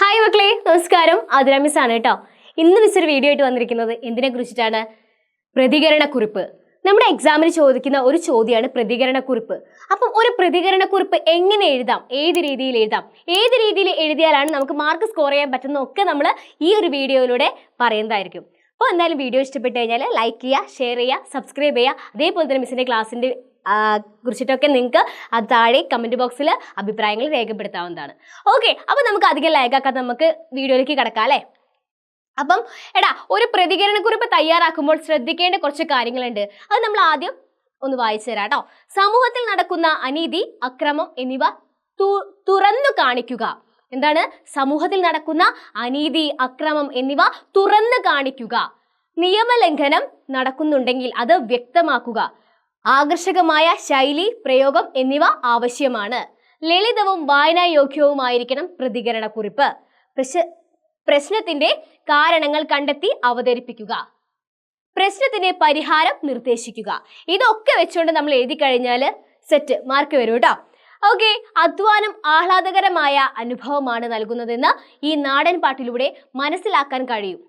Hi മക്കളെ, നമസ്കാരം. Athira miss ആണ് കേട്ടോ. ഇന്ന് മിസ് ഒരു വീഡിയോ ആയിട്ട് വന്നിരിക്കുന്നത് എന്തിനെ കുറിച്ചിട്ടാണ്? പ്രതികരണക്കുറിപ്പ്. നമ്മുടെ എക്സാമിന് ചോദിക്കുന്ന ഒരു ചോദ്യമാണ് പ്രതികരണക്കുറിപ്പ്. അപ്പം ഒരു പ്രതികരണക്കുറിപ്പ് എങ്ങനെ എഴുതാം, ഏത് രീതിയിൽ എഴുതാം, ഏത് രീതിയിൽ എഴുതിയാലാണ് നമുക്ക് മാർക്ക് സ്കോർ ചെയ്യാൻ പറ്റുന്നതൊക്കെ നമ്മൾ ഈ ഒരു വീഡിയോയിലൂടെ പറയുന്നതായിരിക്കും. അപ്പോൾ എന്തായാലും വീഡിയോ ഇഷ്ടപ്പെട്ട് കഴിഞ്ഞാൽ ലൈക്ക് ചെയ്യുക, ഷെയർ ചെയ്യുക, സബ്സ്ക്രൈബ് ചെയ്യുക. അതേപോലെ തന്നെ മിസ്സിൻ്റെ ക്ലാസ്സിൻ്റെ കുറിച്ചിട്ടൊക്കെ നിങ്ങൾക്ക് അത് താഴെ കമൻറ്റ് ബോക്സിൽ അഭിപ്രായങ്ങൾ രേഖപ്പെടുത്താവുന്നതാണ്. ഓക്കെ, അപ്പോൾ നമുക്ക് അധികം ലൈക്കാക്കാതെ നമുക്ക് വീഡിയോയിലേക്ക് കിടക്കാം അല്ലേ. അപ്പം ഒരു പ്രതികരണക്കുറിപ്പ് തയ്യാറാക്കുമ്പോൾ ശ്രദ്ധിക്കേണ്ട കുറച്ച് കാര്യങ്ങളുണ്ട്. അത് നമ്മൾ ആദ്യം ഒന്ന് വായിച്ചു തരാം കേട്ടോ. സമൂഹത്തിൽ നടക്കുന്ന അനീതി, അക്രമം എന്നിവ തുറന്നു കാണിക്കുക. എന്താണ്? സമൂഹത്തിൽ നടക്കുന്ന അനീതി, അക്രമം എന്നിവ തുറന്നു കാണിക്കുക. നിയമലംഘനം നടക്കുന്നുണ്ടെങ്കിൽ അത് വ്യക്തമാക്കുക. ആകർഷകമായ ശൈലി, പ്രയോഗം എന്നിവ ആവശ്യമാണ്. ലളിതവും വായനായോഗ്യവുമായിരിക്കണം പ്രതികരണക്കുറിപ്പ്. പ്രശ്നത്തിന്റെ കാരണങ്ങൾ കണ്ടെത്തി അവതരിപ്പിക്കുക. പ്രശ്നത്തിന് പരിഹാരം നിർദ്ദേശിക്കുക. ഇതൊക്കെ വെച്ചുകൊണ്ട് നമ്മൾ എഴുതി കഴിഞ്ഞാൽ സെറ്റ് മാർക്ക് വരും കേട്ടോ. ഓക്കെ, അധ്വാനം ആഹ്ലാദകരമായ അനുഭവമാണ് നൽകുന്നതെന്ന് ഈ നാടൻ പാട്ടിലൂടെ മനസ്സിലാക്കാൻ കഴിയും.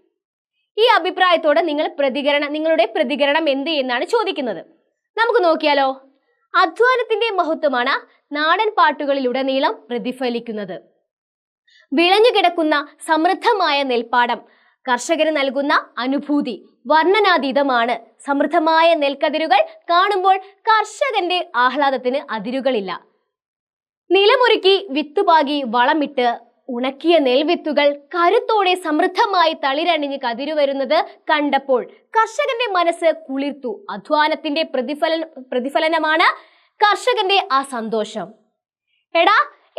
ഈ അഭിപ്രായത്തോടെ നിങ്ങളുടെ പ്രതികരണം എന്ത് എന്നാണ് ചോദിക്കുന്നത്. നമുക്ക് നോക്കിയാലോ. അധ്വാനത്തിന്റെ മഹത്വമാണ് നാടൻ പാട്ടുകളിലുടനീളം പ്രതിഫലിക്കുന്നത്. വിളഞ്ഞു കിടക്കുന്ന സമൃദ്ധമായ നെൽപ്പാടം കർഷകന് നൽകുന്ന അനുഭൂതി വർണ്ണനാതീതമാണ്. സമൃദ്ധമായ നെൽക്കതിരുകൾ കാണുമ്പോൾ കർഷകന്റെ ആഹ്ലാദത്തിന് അതിരുകളില്ല. നിലമൊരുക്കി വിത്തുപാകി വളമിട്ട് ഉണക്കിയ നെൽവിത്തുകൾ കരുത്തോടെ സമൃദ്ധമായി തളിരണിഞ്ഞ് കതിരുവരുന്നത് കണ്ടപ്പോൾ കർഷകന്റെ മനസ്സ് കുളിർത്തു. അധ്വാനത്തിന്റെ പ്രതിഫലനമാണ് കർഷകന്റെ ആ സന്തോഷം.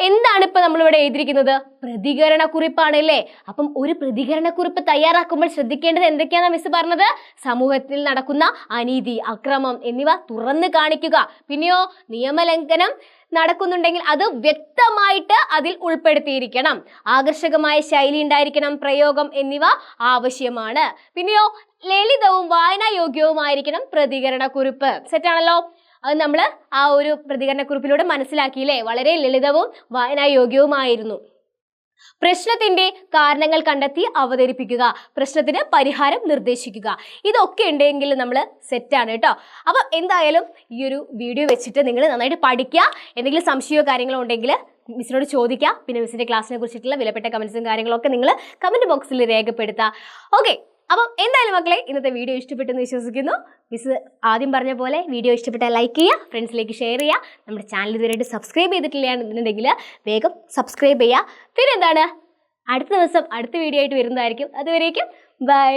എന്താണ് ഇപ്പൊ നമ്മളിവിടെ എഴുതിയിരിക്കുന്നത്? പ്രതികരണക്കുറിപ്പാണല്ലേ. അപ്പം ഒരു പ്രതികരണക്കുറിപ്പ് തയ്യാറാക്കുമ്പോൾ ശ്രദ്ധിക്കേണ്ടത് എന്തൊക്കെയാണ് മിസ് പറഞ്ഞത്? സമൂഹത്തിൽ നടക്കുന്ന അനീതി, അക്രമം എന്നിവ തുറന്നു കാണിക്കുക. പിന്നെയോ നിയമലംഘനം നടക്കുന്നുണ്ടെങ്കിൽ അത് വ്യക്തമായിട്ട് അതിൽ ഉൾപ്പെടുത്തിയിരിക്കണം. ആകർഷകമായ ശൈലി ഉണ്ടായിരിക്കണം, പ്രയോഗം എന്നിവ ആവശ്യമാണ്. പിന്നെയോ ലളിതവും വായനായോഗ്യവുമായിരിക്കണം പ്രതികരണക്കുറിപ്പ്. സെറ്റാണല്ലോ. അത് നമ്മൾ ആ ഒരു പ്രതികരണക്കുറിപ്പിലൂടെ മനസ്സിലാക്കിയില്ലേ. വളരെ ലളിതവും വായനായോഗ്യവുമായിരുന്നു. പ്രശ്നത്തിന്റെ കാരണങ്ങൾ കണ്ടെത്തി അവതരിപ്പിക്കുക. പ്രശ്നത്തിന് പരിഹാരം നിർദ്ദേശിക്കുക. ഇതൊക്കെ ഉണ്ടെങ്കിൽ നമ്മൾ സെറ്റാണ് കേട്ടോ. അപ്പം എന്തായാലും ഈ ഒരു വീഡിയോ വെച്ചിട്ട് നിങ്ങൾ നന്നായിട്ട് പഠിക്കുക. എന്തെങ്കിലും സംശയമോ കാര്യങ്ങളോ ഉണ്ടെങ്കിൽ മിസ്സിനോട് ചോദിക്കുക. പിന്നെ മിസ്സിന്റെ ക്ലാസ്സിനെ കുറിച്ചിട്ടുള്ള വിലപ്പെട്ട കമന്റ്സും കാര്യങ്ങളൊക്കെ നിങ്ങൾ കമന്റ് ബോക്സിൽ രേഖപ്പെടുത്തുക. ഓക്കെ, അപ്പം എന്തായാലും മക്കളെ ഇന്നത്തെ വീഡിയോ ഇഷ്ടപ്പെട്ടെന്ന് വിശ്വസിക്കുന്നു. മിസ് ആദ്യം പറഞ്ഞ പോലെ വീഡിയോ ഇഷ്ടപ്പെട്ടാൽ ലൈക്ക് ചെയ്യുക, ഫ്രണ്ട്സിലേക്ക് ഷെയർ ചെയ്യുക. നമ്മുടെ ചാനൽ ഇതുവരെയായിട്ട് സബ്സ്ക്രൈബ് ചെയ്തിട്ടില്ലാന്നുണ്ടെങ്കിൽ വേഗം സബ്സ്ക്രൈബ് ചെയ്യുക. പിന്നെ എന്താണ്, അടുത്ത ദിവസം അടുത്ത വീഡിയോ ആയിട്ട് വരുന്നതായിരിക്കും. അതുവരേക്കും ബൈ.